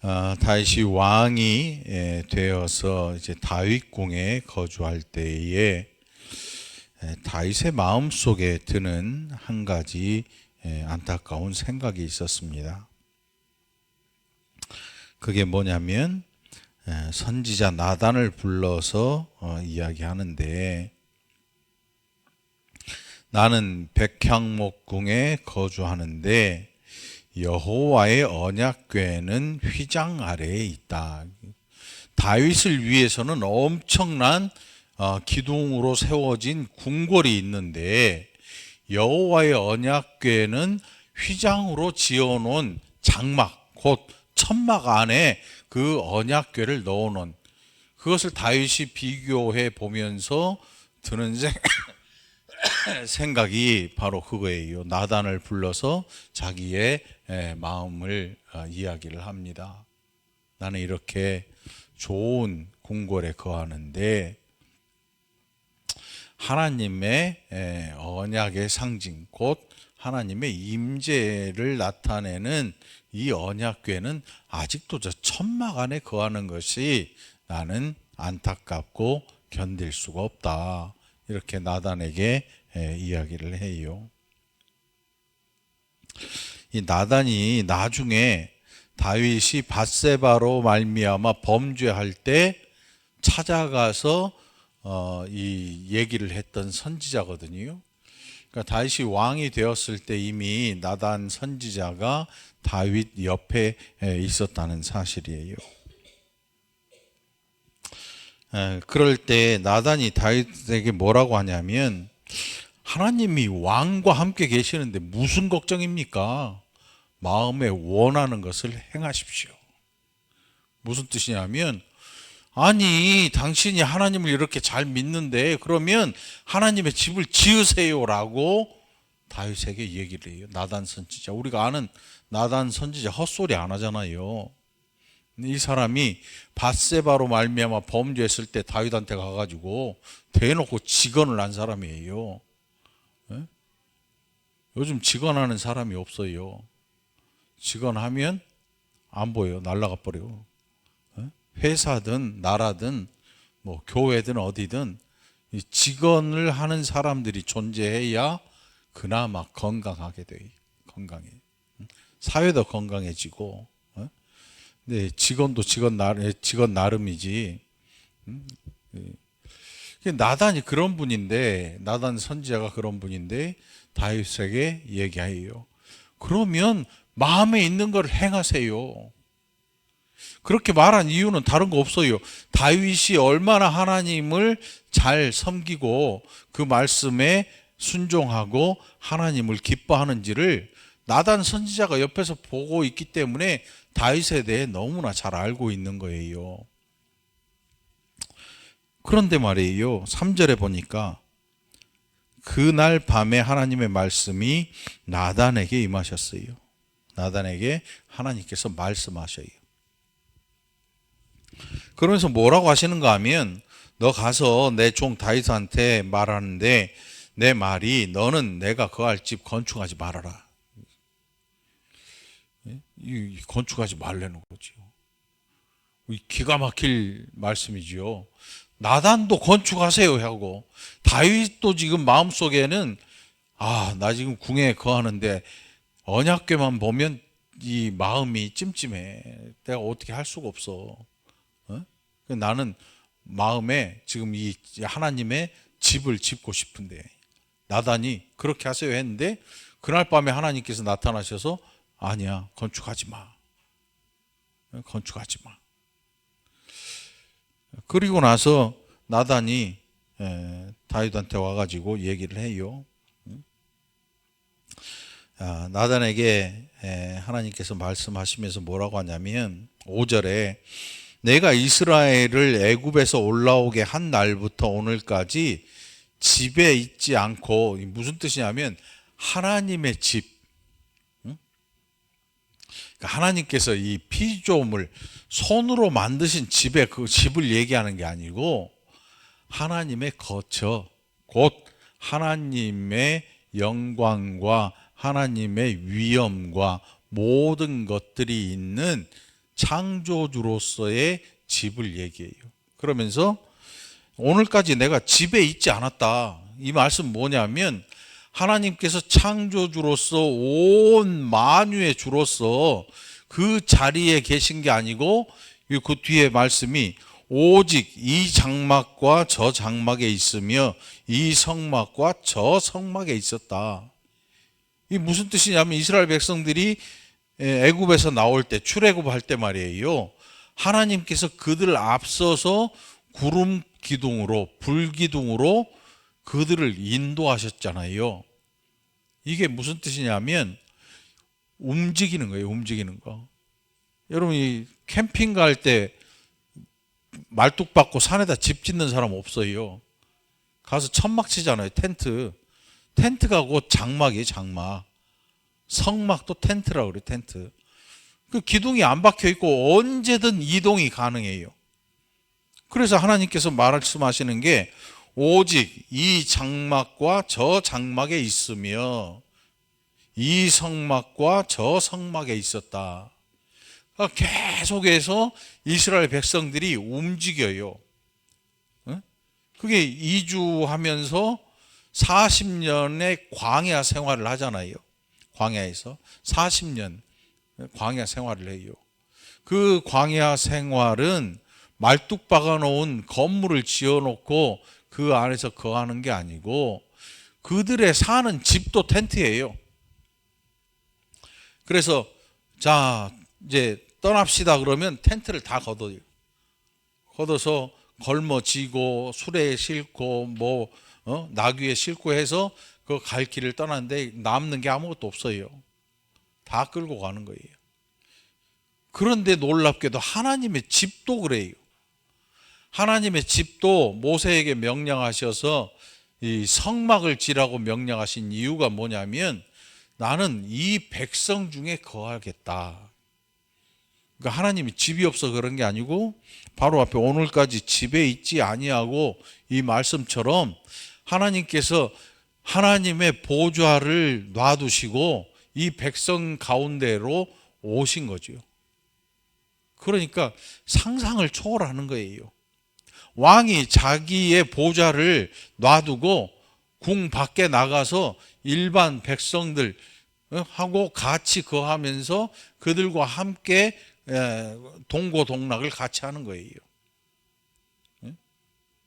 다윗이 왕이 되어서 이제 다윗궁에 거주할 때에 다윗의 마음 속에 드는 한 가지 안타까운 생각이 있었습니다. 그게 뭐냐면 선지자 나단을 불러서 이야기하는데, 나는 백향목궁에 거주하는데 여호와의 언약궤는 휘장 아래에 있다. 다윗을 위해서는 엄청난 기둥으로 세워진 궁궐이 있는데, 여호와의 언약궤는 휘장으로 지어놓은 장막, 곧 천막 안에 그 언약궤를 넣어놓은, 그것을 다윗이 비교해 보면서 드는 생각이 바로 그거예요. 나단을 불러서 자기의 마음을 이야기를 합니다. 나는 이렇게 좋은 궁궐에 거하는데 하나님의 언약의 상징, 곧 하나님의 임재를 나타내는 이 언약궤는 아직도 저 천막 안에 거하는 것이 나는 안타깝고 견딜 수가 없다. 이렇게 나단에게 이야기를 해요. 이 나단이 나중에 다윗이 밧세바로 말미암아 범죄할 때 찾아가서 이 얘기를 했던 선지자거든요. 그러니까 다윗이 왕이 되었을 때 이미 나단 선지자가 다윗 옆에 있었다는 사실이에요. 그럴 때 나단이 다윗에게 뭐라고 하냐면, 하나님이 왕과 함께 계시는데 무슨 걱정입니까? 마음에 원하는 것을 행하십시오. 무슨 뜻이냐면, 아니 당신이 하나님을 이렇게 잘 믿는데 그러면 하나님의 집을 지으세요라고 다윗에게 얘기를 해요. 나단 선지자, 우리가 아는 나단 선지자 헛소리 안 하잖아요. 이 사람이 밧세바로 말미암아 범죄했을 때 다윗한테 가가지고 대놓고 직언을 한 사람이에요. 요즘 직언하는 사람이 없어요. 직언하면 안 보여요. 날아가 버려요. 회사든 나라든 뭐 교회든 어디든 이 직언을 하는 사람들이 존재해야 그나마 건강하게 돼. 건강해. 사회도 건강해지고. 네, 직언도 직언 나름이지. 나단이 그런 분인데, 나단 선지자가 그런 분인데 다윗에게 얘기해요. 그러면 마음에 있는 걸 행하세요. 그렇게 말한 이유는 다른 거 없어요. 다윗이 얼마나 하나님을 잘 섬기고 그 말씀에 순종하고 하나님을 기뻐하는지를 나단 선지자가 옆에서 보고 있기 때문에 다윗에 대해 너무나 잘 알고 있는 거예요. 그런데 말이에요, 3절에 보니까 그날 밤에 하나님의 말씀이 나단에게 임하셨어요. 나단에게 하나님께서 말씀하셔요. 그러면서 뭐라고 하시는가 하면, 너 가서 내 종 다윗한테 말하는데 내 말이, 너는 내가 거할 집 건축하지 말아라. 건축하지 말라는 거죠. 기가 막힐 말씀이지요. 나단도 건축하세요 하고, 다윗도 지금 마음속에는 나 지금 궁에 거하는데 언약궤만 보면 이 마음이 찜찜해. 내가 어떻게 할 수가 없어. 나는 마음에 지금 이 하나님의 집을 짓고 싶은데, 나단이 그렇게 하세요 했는데 그날 밤에 하나님께서 나타나셔서, 아니야, 건축하지 마. 건축하지 마. 그리고 나서 나단이 다윗한테 와가지고 얘기를 해요. 나단에게 하나님께서 말씀하시면서 뭐라고 하냐면, 5절에 내가 이스라엘을 애굽에서 올라오게 한 날부터 오늘까지 집에 있지 않고, 무슨 뜻이냐면 하나님의 집, 하나님께서 이 피조물 손으로 만드신 집에 그 집을 얘기하는 게 아니고 하나님의 거처, 곧 하나님의 영광과 하나님의 위엄과 모든 것들이 있는 창조주로서의 집을 얘기해요. 그러면서 오늘까지 내가 집에 있지 않았다. 이 말씀 뭐냐면 하나님께서 창조주로서 온 만유의 주로서 그 자리에 계신 게 아니고 그 뒤에 말씀이 오직 이 장막과 저 장막에 있으며 이 성막과 저 성막에 있었다. 이게 무슨 뜻이냐면 이스라엘 백성들이 애굽에서 나올 때 출애굽할 때 말이에요. 하나님께서 그들을 앞서서 구름 기둥으로 불 기둥으로 그들을 인도하셨잖아요. 이게 무슨 뜻이냐면 움직이는 거예요. 움직이는 거. 여러분 이 캠핑 갈 때 말뚝 박고 산에다 집 짓는 사람 없어요. 가서 천막 치잖아요. 텐트. 텐트가 곧 장막이에요. 장막. 성막도 텐트라고 그래요. 텐트. 그 기둥이 안 박혀 있고 언제든 이동이 가능해요. 그래서 하나님께서 말씀하시는 게 오직 이 장막과 저 장막에 있으며 이 성막과 저 성막에 있었다. 계속해서 이스라엘 백성들이 움직여요. 그게 이주하면서 40년의 광야 생활을 하잖아요. 광야에서 40년 광야 생활을 해요. 그 광야 생활은 말뚝 박아놓은 건물을 지어놓고 그 안에서 거하는 게 아니고 그들의 사는 집도 텐트예요. 그래서 자 이제 떠납시다 그러면 텐트를 다 걷어요. 걷어서 걸머지고 수레에 싣고 나귀에 싣고 해서 그 갈 길을 떠나는데 남는 게 아무것도 없어요. 다 끌고 가는 거예요. 그런데 놀랍게도 하나님의 집도 그래요. 하나님의 집도 모세에게 명령하셔서 이 성막을 지라고 명령하신 이유가 뭐냐면 나는 이 백성 중에 거하겠다. 그러니까 하나님이 집이 없어 그런 게 아니고 바로 앞에 오늘까지 집에 있지 아니하고 이 말씀처럼 하나님께서 하나님의 보좌를 놔두시고 이 백성 가운데로 오신 거죠. 그러니까 상상을 초월하는 거예요. 왕이 자기의 보좌를 놔두고 궁 밖에 나가서 일반 백성들 하고 같이 거하면서 그들과 함께 동고동락을 같이 하는 거예요.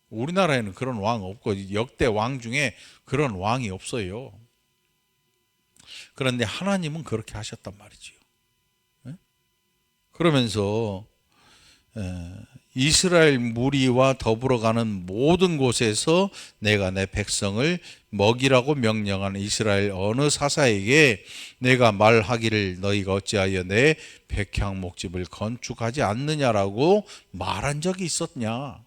우리나라에는 그런 왕 없고 역대 왕 중에 그런 왕이 없어요. 그런데 하나님은 그렇게 하셨단 말이죠. 그러면서 이스라엘 무리와 더불어 가는 모든 곳에서 내가 내 백성을 먹이라고 명령하는 이스라엘 어느 사사에게 내가 말하기를 너희가 어찌하여 내 백향목집을 건축하지 않느냐라고 말한 적이 있었냐.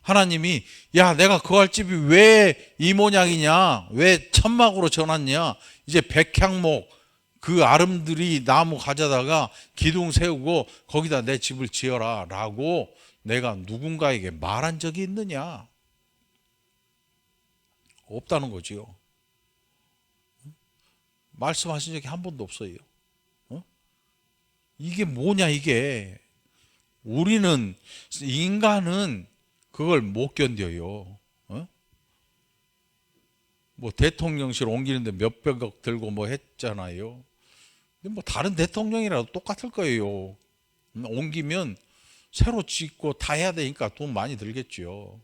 하나님이 야 내가 거할 집이 왜 이 모양이냐, 왜 천막으로 전놨냐, 이제 백향목 그 아름드리 나무 가져다가 기둥 세우고 거기다 내 집을 지어라 라고 내가 누군가에게 말한 적이 있느냐? 없다는 거지요. 말씀하신 적이 한 번도 없어요. 이게 뭐냐 이게. 우리는 인간은 그걸 못 견뎌요. 뭐 대통령실 옮기는데 몇백억 들고 뭐 했잖아요. 근데 뭐 다른 대통령이라도 똑같을 거예요. 옮기면 새로 짓고 다 해야 되니까 돈 많이 들겠죠.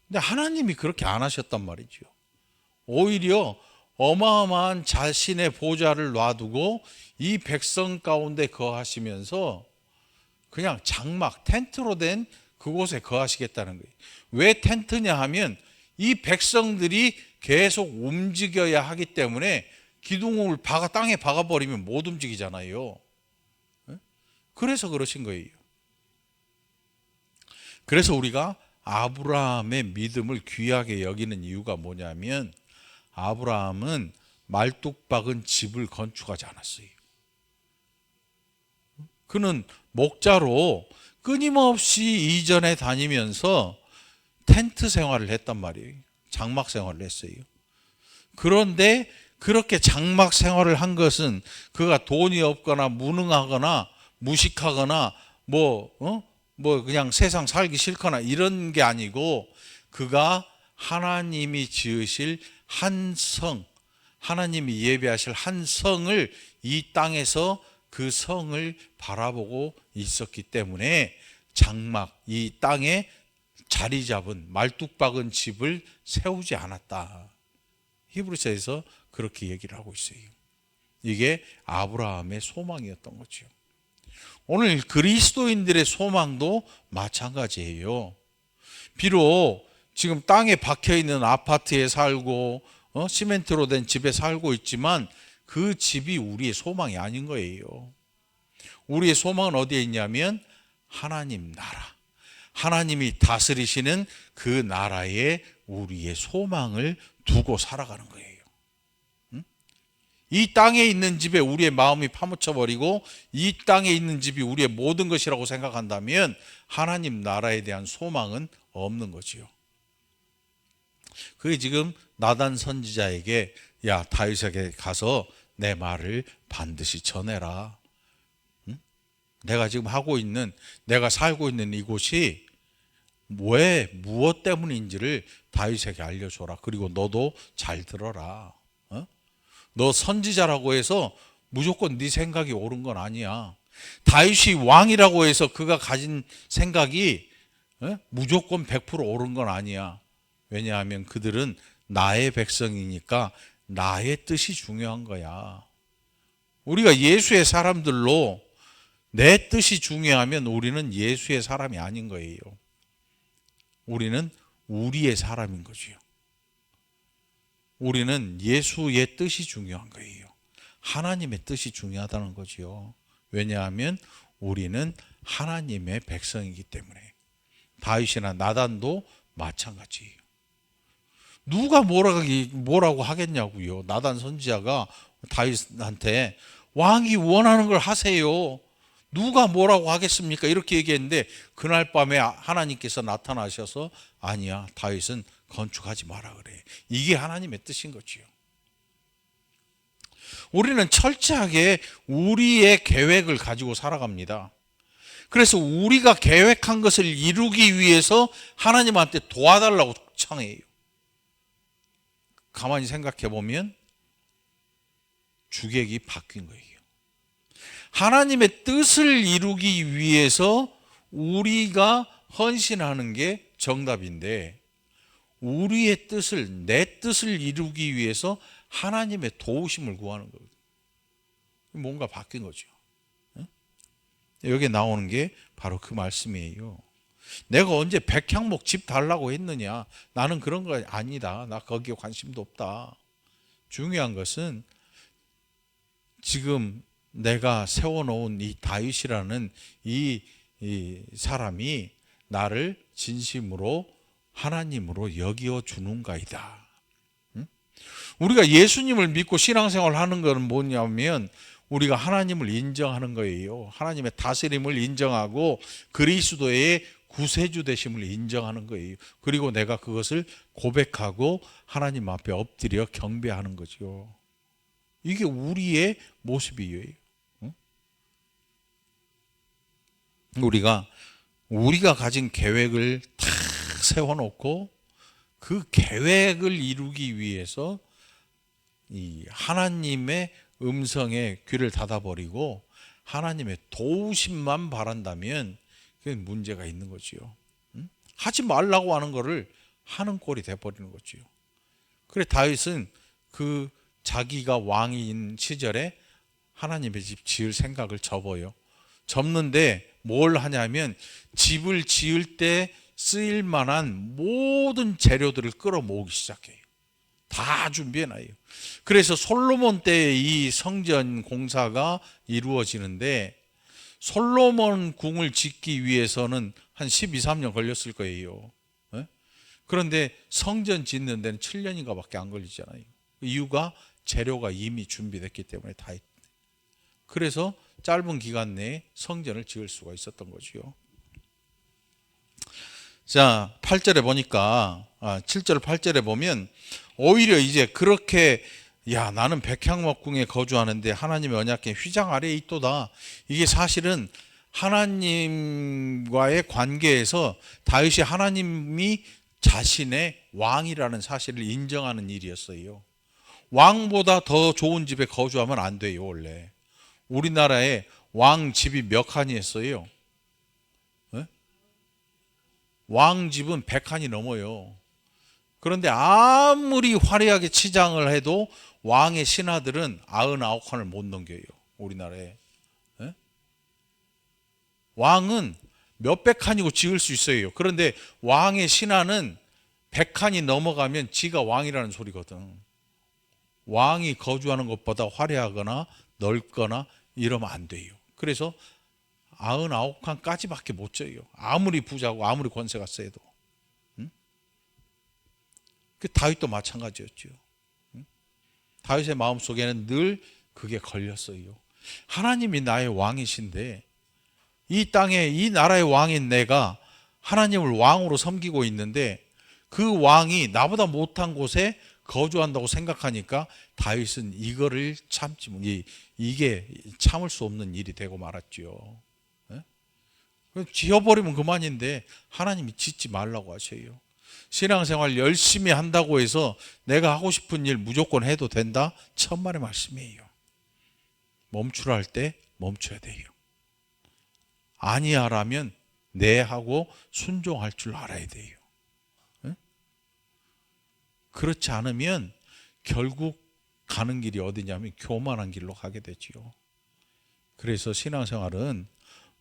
근데 하나님이 그렇게 안 하셨단 말이죠. 오히려 어마어마한 자신의 보좌를 놔두고 이 백성 가운데 거하시면서 그냥 장막, 텐트로 된 그곳에 거하시겠다는 거예요. 왜 텐트냐 하면 이 백성들이 계속 움직여야 하기 때문에 기둥을 땅에 박아버리면 못 움직이잖아요. 그래서 그러신 거예요. 그래서 우리가 아브라함의 믿음을 귀하게 여기는 이유가 뭐냐면 아브라함은 말뚝 박은 집을 건축하지 않았어요. 그는 목자로 끊임없이 이전에 다니면서 텐트 생활을 했단 말이에요. 장막 생활을 했어요. 그런데 그렇게 장막 생활을 한 것은 그가 돈이 없거나 무능하거나 무식하거나 뭐 그냥 세상 살기 싫거나 이런 게 아니고, 그가 하나님이 지으실 한 성, 하나님이 예배하실 한 성을 이 땅에서 그 성을 바라보고 있었기 때문에 장막, 이 땅에 자리 잡은 말뚝박은 집을 세우지 않았다. 히브리서에서 그렇게 얘기를 하고 있어요. 이게 아브라함의 소망이었던 거죠. 오늘 그리스도인들의 소망도 마찬가지예요. 비록 지금 땅에 박혀있는 아파트에 살고 시멘트로 된 집에 살고 있지만 그 집이 우리의 소망이 아닌 거예요. 우리의 소망은 어디에 있냐면 하나님 나라, 하나님이 다스리시는 그 나라에 우리의 소망을 두고 살아가는 거예요. 이 땅에 있는 집에 우리의 마음이 파묻혀버리고 이 땅에 있는 집이 우리의 모든 것이라고 생각한다면 하나님 나라에 대한 소망은 없는 거지요. 그게 지금 나단 선지자에게, 야, 다윗에게 가서 내 말을 반드시 전해라. 내가 지금 하고 있는, 내가 살고 있는 이곳이 왜, 무엇 때문인지를 다윗에게 알려줘라. 그리고 너도 잘 들어라. 너 선지자라고 해서 무조건 네 생각이 옳은 건 아니야. 다윗이 왕이라고 해서 그가 가진 생각이 무조건 100% 옳은 건 아니야. 왜냐하면 그들은 나의 백성이니까 나의 뜻이 중요한 거야. 우리가 예수의 사람들로 내 뜻이 중요하면 우리는 예수의 사람이 아닌 거예요. 우리는 우리의 사람인 거죠. 우리는 예수의 뜻이 중요한 거예요. 하나님의 뜻이 중요하다는 거죠. 왜냐하면 우리는 하나님의 백성이기 때문에. 다윗이나 나단도 마찬가지예요. 누가 뭐라고 하겠냐고요. 나단 선지자가 다윗한테 왕이 원하는 걸 하세요. 누가 뭐라고 하겠습니까? 이렇게 얘기했는데 그날 밤에 하나님께서 나타나셔서 아니야, 다윗은 건축하지 마라 그래. 이게 하나님의 뜻인 거지요. 우리는 철저하게 우리의 계획을 가지고 살아갑니다. 그래서 우리가 계획한 것을 이루기 위해서 하나님한테 도와달라고 청해요. 가만히 생각해 보면 주객이 바뀐 거예요. 하나님의 뜻을 이루기 위해서 우리가 헌신하는 게 정답인데, 우리의 뜻을, 내 뜻을 이루기 위해서 하나님의 도우심을 구하는 거거든요. 뭔가 바뀐 거죠. 여기에 나오는 게 바로 그 말씀이에요. 내가 언제 백향목 집 달라고 했느냐? 나는 그런 거 아니다. 나 거기에 관심도 없다. 중요한 것은 지금 내가 세워놓은 이 다윗이라는 이 사람이 나를 진심으로 하나님으로 여기어 주는가이다. 우리가 예수님을 믿고 신앙생활 하는 것은 뭐냐면 우리가 하나님을 인정하는 거예요. 하나님의 다스림을 인정하고 그리스도의 구세주 되심을 인정하는 거예요. 그리고 내가 그것을 고백하고 하나님 앞에 엎드려 경배하는 거죠. 이게 우리의 모습이에요. 우리가 가진 계획을 탁 세워놓고 그 계획을 이루기 위해서 이 하나님의 음성에 귀를 닫아버리고 하나님의 도우심만 바란다면 그게 문제가 있는 거지요. 하지 말라고 하는 거를 하는 꼴이 돼버리는 거지요. 그래 다윗은 그 자기가 왕인 시절에 하나님의 집 지을 생각을 접어요. 접는데 뭘 하냐면 집을 지을 때 쓰일 만한 모든 재료들을 끌어모으기 시작해요. 다 준비해놔요. 그래서 솔로몬 때 이 성전 공사가 이루어지는데 솔로몬 궁을 짓기 위해서는 한 12, 13년 걸렸을 거예요. 그런데 성전 짓는 데는 7년인가 밖에 안 걸리잖아요. 이유가 재료가 이미 준비됐기 때문에 다 했대. 그래서 짧은 기간 내에 성전을 지을 수가 있었던 거죠. 자, 8절에 보니까 7절 8절에 보면 오히려 이제 그렇게 야, 나는 백향목궁에 거주하는데 하나님의 언약궤 휘장 아래에 있도다. 이게 사실은 하나님과의 관계에서 다윗이 하나님이 자신의 왕이라는 사실을 인정하는 일이었어요. 왕보다 더 좋은 집에 거주하면 안 돼요. 원래 우리나라에 왕 집이 몇 칸이었어요? 왕 집은 100칸이 넘어요. 그런데 아무리 화려하게 치장을 해도 왕의 신하들은 99칸을 못 넘겨요. 우리나라에. 왕은 몇백 칸이고 지을 수 있어요. 그런데 왕의 신하는 100칸이 넘어가면 지가 왕이라는 소리거든. 왕이 거주하는 것보다 화려하거나 넓거나 이러면 안 돼요. 그래서 99칸까지밖에 못 져요. 아무리 부자고 아무리 권세가 세도. 그 다윗도 마찬가지였죠. 다윗의 마음속에는 늘 그게 걸렸어요. 하나님이 나의 왕이신데 이 땅에 이 나라의 왕인 내가 하나님을 왕으로 섬기고 있는데 그 왕이 나보다 못한 곳에 거주한다고 생각하니까 다윗은 이거를 참지 이게 참을 수 없는 일이 되고 말았죠. 지어버리면 그만인데 하나님이 짓지 말라고 하셔요. 신앙생활 열심히 한다고 해서 내가 하고 싶은 일 무조건 해도 된다? 천만의 말씀이에요. 멈추라 할 때 멈춰야 돼요. 아니하라면 네 하고 순종할 줄 알아야 돼요. 그렇지 않으면 결국 가는 길이 어디냐면 교만한 길로 가게 되지요. 그래서 신앙생활은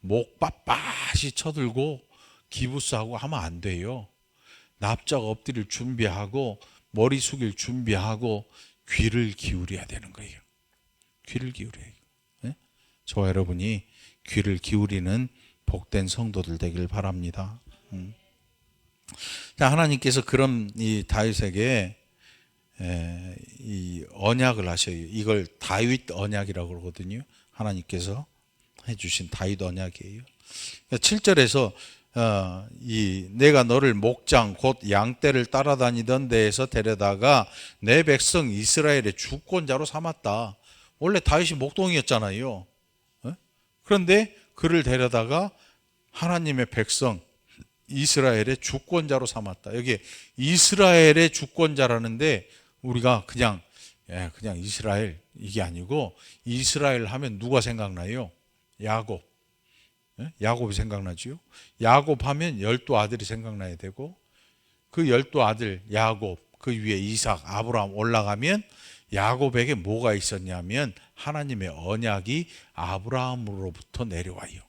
목 빳빳이 쳐들고 기부스하고 하면 안 돼요. 납작 엎드릴 준비하고 머리 숙일 준비하고 귀를 기울여야 되는 거예요. 귀를 기울여야 해요. 저와 여러분이 귀를 기울이는 복된 성도들 되길 바랍니다. 자, 하나님께서 그런 이 다윗에게 이 언약을 하셔요. 이걸 다윗 언약이라고 그러거든요. 하나님께서 해주신 다윗 언약이에요. 7절에서 내가 너를 목장 곧 양떼를 따라다니던 데에서 데려다가 내 백성 이스라엘의 주권자로 삼았다. 원래 다윗이 목동이었잖아요. 그런데 그를 데려다가 하나님의 백성 이스라엘의 주권자로 삼았다. 여기 이스라엘의 주권자라는데 우리가 그냥 이스라엘 이게 아니고 이스라엘 하면 누가 생각나요? 야곱. 야곱이 생각나지요. 야곱 하면 12아들이 생각나야 되고 그 12아들 야곱 그 위에 이삭 아브라함 올라가면 야곱에게 뭐가 있었냐면 하나님의 언약이 아브라함으로부터 내려와요.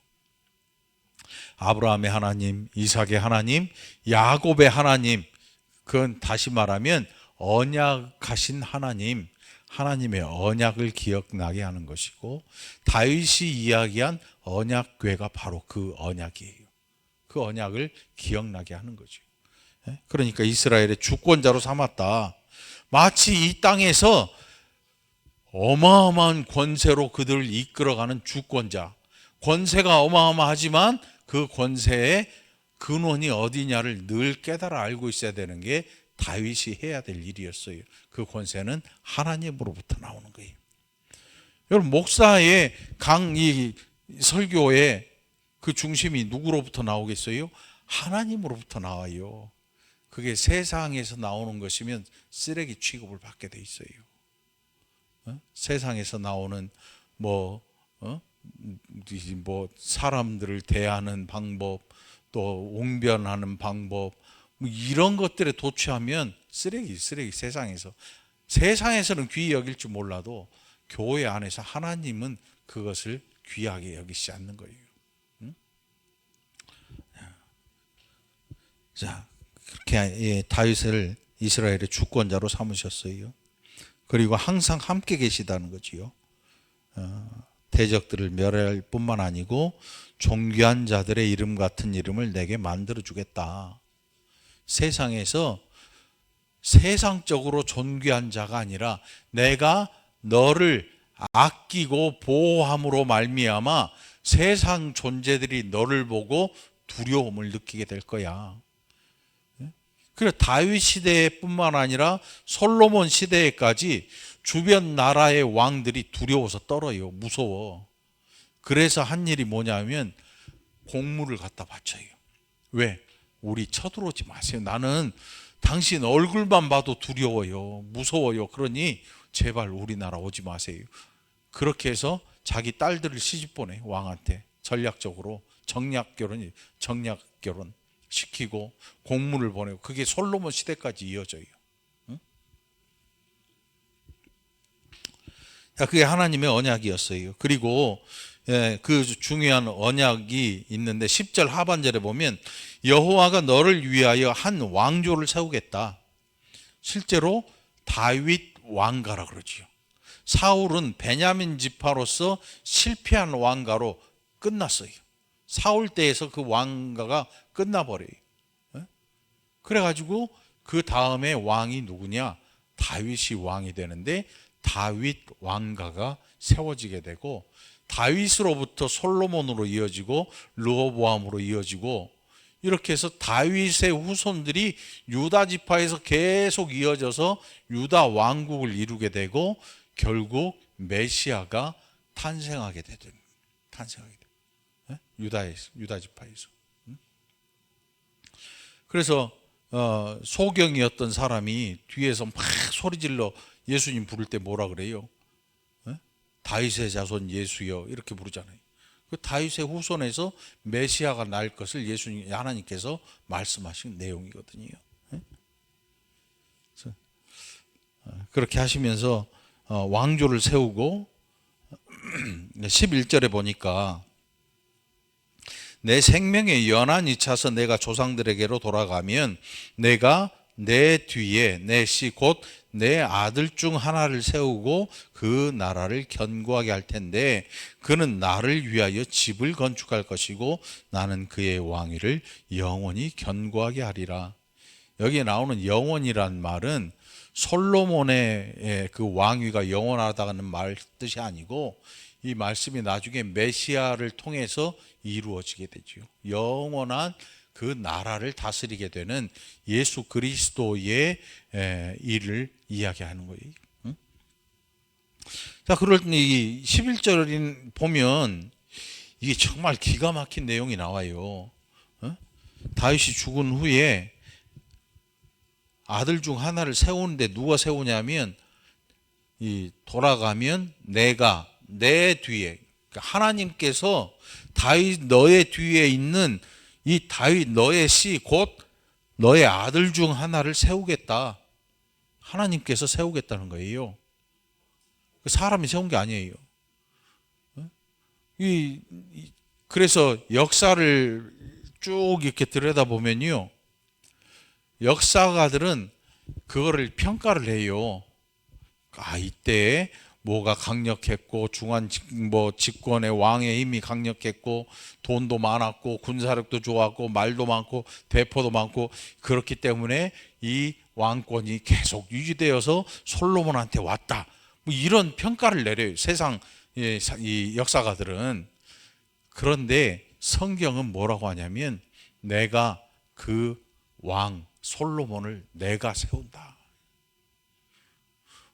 아브라함의 하나님, 이삭의 하나님, 야곱의 하나님, 그건 다시 말하면 언약하신 하나님, 하나님의 언약을 기억나게 하는 것이고 다윗이 이야기한 언약궤가 바로 그 언약이에요. 그 언약을 기억나게 하는 거죠. 그러니까 이스라엘의 주권자로 삼았다. 마치 이 땅에서 어마어마한 권세로 그들을 이끌어가는 주권자, 권세가 어마어마하지만 그 권세의 근원이 어디냐를 늘 깨달아 알고 있어야 되는 게 다윗이 해야 될 일이었어요. 그 권세는 하나님으로부터 나오는 거예요. 여러분, 목사의 이 설교의 그 중심이 누구로부터 나오겠어요? 하나님으로부터 나와요. 그게 세상에서 나오는 것이면 쓰레기 취급을 받게 돼 있어요. 세상에서 나오는 사람들을 대하는 방법, 또 옹변하는 방법, 이런 것들에 도취하면 쓰레기 세상에서는 귀히 여길 줄 몰라도 교회 안에서 하나님은 그것을 귀하게 여기지 않는 거예요. 자, 그렇게 다윗을 이스라엘의 주권자로 삼으셨어요. 그리고 항상 함께 계시다는 거지요. 대적들을 멸할 뿐만 아니고 존귀한 자들의 이름 같은 이름을 내게 만들어 주겠다. 세상에서 세상적으로 존귀한 자가 아니라 내가 너를 아끼고 보호함으로 말미암아 세상 존재들이 너를 보고 두려움을 느끼게 될 거야. 그래서 다윗 시대뿐만 아니라 솔로몬 시대에까지 주변 나라의 왕들이 두려워서 떨어요. 무서워. 그래서 한 일이 뭐냐면 공물을 갖다 바쳐요. 왜? 우리 쳐들어오지 마세요. 나는 당신 얼굴만 봐도 두려워요. 무서워요. 그러니 제발 우리나라 오지 마세요. 그렇게 해서 자기 딸들을 시집 보내, 왕한테. 전략적으로 정략 결혼 시키고 공물을 보내고, 그게 솔로몬 시대까지 이어져요. 응? 그게 하나님의 언약이었어요. 그리고 그 중요한 언약이 있는데 10절 하반절에 보면 여호와가 너를 위하여 한 왕조를 세우겠다. 실제로 다윗 왕가라 그러지요. 사울은 베냐민 지파로서 실패한 왕가로 끝났어요. 사울 때에서 그 왕가가 끝나버려요. 그래가지고 그 다음에 왕이 누구냐? 다윗이 왕이 되는데 다윗 왕가가 세워지게 되고, 다윗으로부터 솔로몬으로 이어지고 르호보암으로 이어지고, 이렇게 해서 다윗의 후손들이 유다 지파에서 계속 이어져서 유다 왕국을 이루게 되고, 결국 메시아가 탄생하게 되죠. 유다 지파에서. 그래서 소경이었던 사람이 뒤에서 막 소리질러 예수님 부를 때 뭐라 그래요? 다윗의 자손 예수여, 이렇게 부르잖아요. 그 다윗의 후손에서 메시아가 날 것을 예수님, 하나님께서 말씀하신 내용이거든요. 그렇게 하시면서 왕조를 세우고 11절에 보니까 내 생명의 연한이 차서 내가 조상들에게로 돌아가면 내가 내 뒤에 내 씨 곧 내 아들 중 하나를 세우고 그 나라를 견고하게 할 텐데 그는 나를 위하여 집을 건축할 것이고 나는 그의 왕위를 영원히 견고하게 하리라. 여기에 나오는 영원이란 말은 솔로몬의 그 왕위가 영원하다는 말 뜻이 아니고, 이 말씀이 나중에 메시아를 통해서 이루어지게 되죠. 영원한 그 나라를 다스리게 되는 예수 그리스도의 일을 이야기하는 거예요. 자, 그럴 때 이 11절 보면 이게 정말 기가 막힌 내용이 나와요. 다윗이 죽은 후에 아들 중 하나를 세우는데 누가 세우냐면, 이 돌아가면 내가 내 뒤에, 그러니까 하나님께서 다윗 너의 뒤에 있는 이 다윗 너의 씨 곧 너의 아들 중 하나를 세우겠다. 하나님께서 세우겠다는 거예요. 사람이 세운 게 아니에요. 그래서 역사를 쭉 이렇게 들여다보면요, 역사가들은 그거를 평가를 해요. 이때 뭐가 강력했고 집권의 왕의 힘이 강력했고 돈도 많았고 군사력도 좋았고 말도 많고 대포도 많고, 그렇기 때문에 이 왕권이 계속 유지되어서 솔로몬한테 왔다. 뭐 이런 평가를 내려요, 세상 이 역사가들은. 그런데 성경은 뭐라고 하냐면 내가 그 왕 솔로몬을 내가 세운다.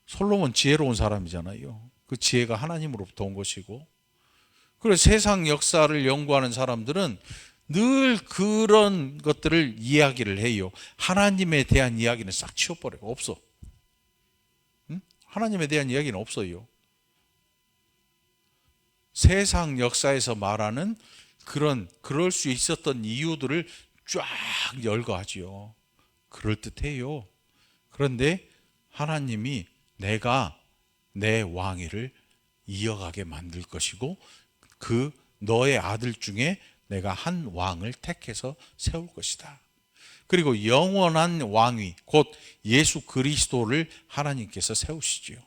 솔로몬 지혜로운 사람이잖아요. 그 지혜가 하나님으로부터 온 것이고, 그래서 세상 역사를 연구하는 사람들은 늘 그런 것들을 이야기를 해요. 하나님에 대한 이야기는 싹 치워버려요. 없어. 하나님에 대한 이야기는 없어요. 세상 역사에서 말하는 그럴 수 있었던 이유들을 쫙 열거하지요. 그럴듯해요. 그런데 하나님이 내가 내 왕위를 이어가게 만들 것이고 그 너의 아들 중에 내가 한 왕을 택해서 세울 것이다. 그리고 영원한 왕위 곧 예수 그리스도를 하나님께서 세우시지요.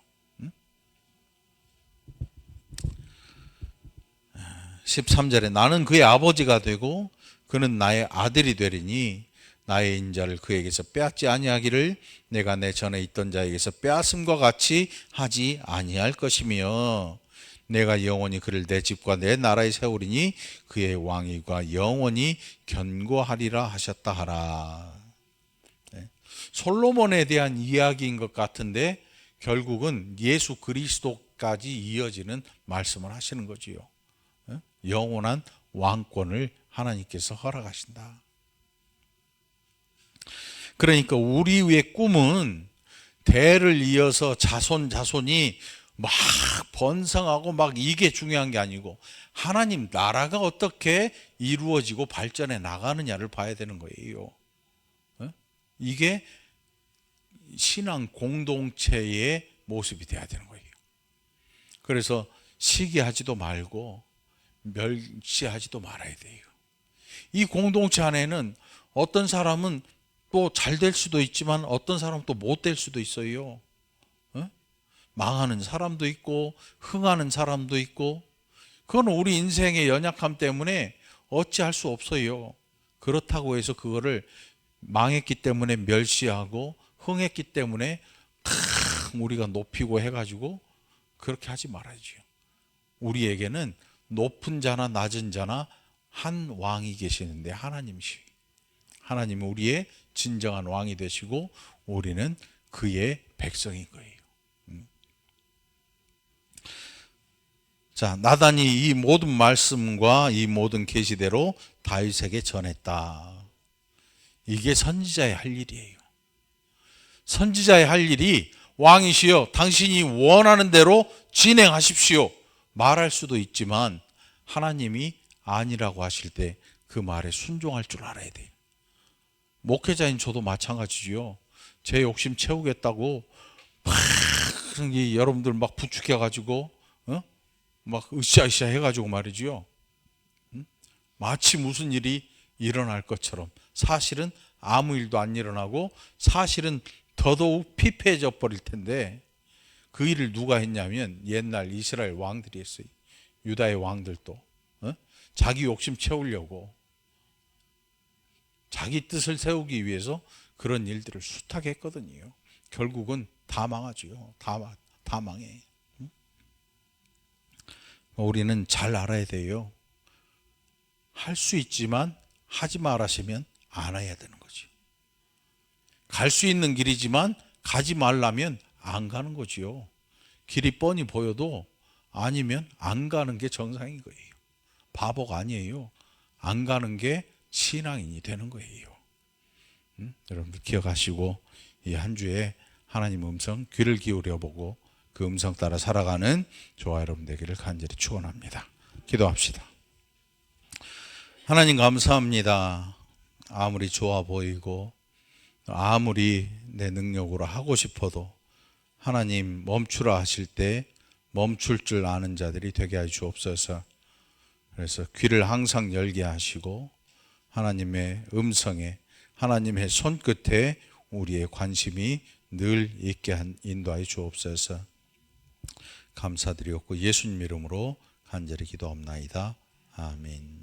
13절에 나는 그의 아버지가 되고 그는 나의 아들이 되리니 나의 인자를 그에게서 빼앗지 아니하기를 내가 내 전에 있던 자에게서 빼앗음과 같이 하지 아니할 것이며 내가 영원히 그를 내 집과 내 나라에 세우리니 그의 왕위가 영원히 견고하리라 하셨다 하라. 솔로몬에 대한 이야기인 것 같은데 결국은 예수 그리스도까지 이어지는 말씀을 하시는 거지요. 영원한 왕권을 하나님께서 허락하신다. 그러니까 우리의 꿈은 대를 이어서 자손이 막 번성하고 막 이게 중요한 게 아니고 하나님 나라가 어떻게 이루어지고 발전해 나가느냐를 봐야 되는 거예요. 이게 신앙 공동체의 모습이 돼야 되는 거예요. 그래서 시기하지도 말고 멸시하지도 말아야 돼요. 이 공동체 안에는 어떤 사람은 또 잘 될 수도 있지만 어떤 사람은 또 못 될 수도 있어요. 망하는 사람도 있고 흥하는 사람도 있고 그건 우리 인생의 연약함 때문에 어찌할 수 없어요. 그렇다고 해서 그거를 망했기 때문에 멸시하고 흥했기 때문에 우리가 높이고 해가지고 그렇게 하지 말아야죠. 우리에게는 높은 자나 낮은 자나 한 왕이 계시는데 하나님은 우리의 진정한 왕이 되시고 우리는 그의 백성인 거예요. 자, 나단이 이 모든 말씀과 이 모든 계시대로 다윗에게 전했다. 이게 선지자의 할 일이에요. 선지자의 할 일이 왕이시여 당신이 원하는 대로 진행하십시오 말할 수도 있지만 하나님이 아니라고 하실 때 그 말에 순종할 줄 알아야 돼요. 목회자인 저도 마찬가지죠. 제 욕심 채우겠다고 막 여러분들 막 부축해가지고 막 으쌰으쌰 해가지고 말이죠. 마치 무슨 일이 일어날 것처럼 사실은 아무 일도 안 일어나고 사실은 더더욱 피폐해져 버릴 텐데 그 일을 누가 했냐면 옛날 이스라엘 왕들이 했어요. 유다의 왕들도 자기 욕심 채우려고 자기 뜻을 세우기 위해서 그런 일들을 숱하게 했거든요. 결국은 다 망하죠. 다 망해. 우리는 잘 알아야 돼요. 할 수 있지만 하지 말라시면 안 해야 되는 거지. 갈 수 있는 길이지만 가지 말라면 안 가는 거지요. 길이 뻔히 보여도 아니면 안 가는 게 정상인 거예요. 바보가 아니에요. 안 가는 게 신앙인이 되는 거예요. 여러분들 기억하시고 이 한 주에 하나님 음성 귀를 기울여 보고 그 음성 따라 살아가는 저와 여러분 되기를 간절히 축원합니다. 기도합시다. 하나님 감사합니다. 아무리 좋아 보이고 아무리 내 능력으로 하고 싶어도 하나님 멈추라 하실 때 멈출 줄 아는 자들이 되게 해 주옵소서. 그래서 귀를 항상 열게 하시고 하나님의 음성에 하나님의 손끝에 우리의 관심이 늘 있게 인도하여 주옵소서. 감사드리옵고 예수님 이름으로 간절히 기도합나이다. 아멘.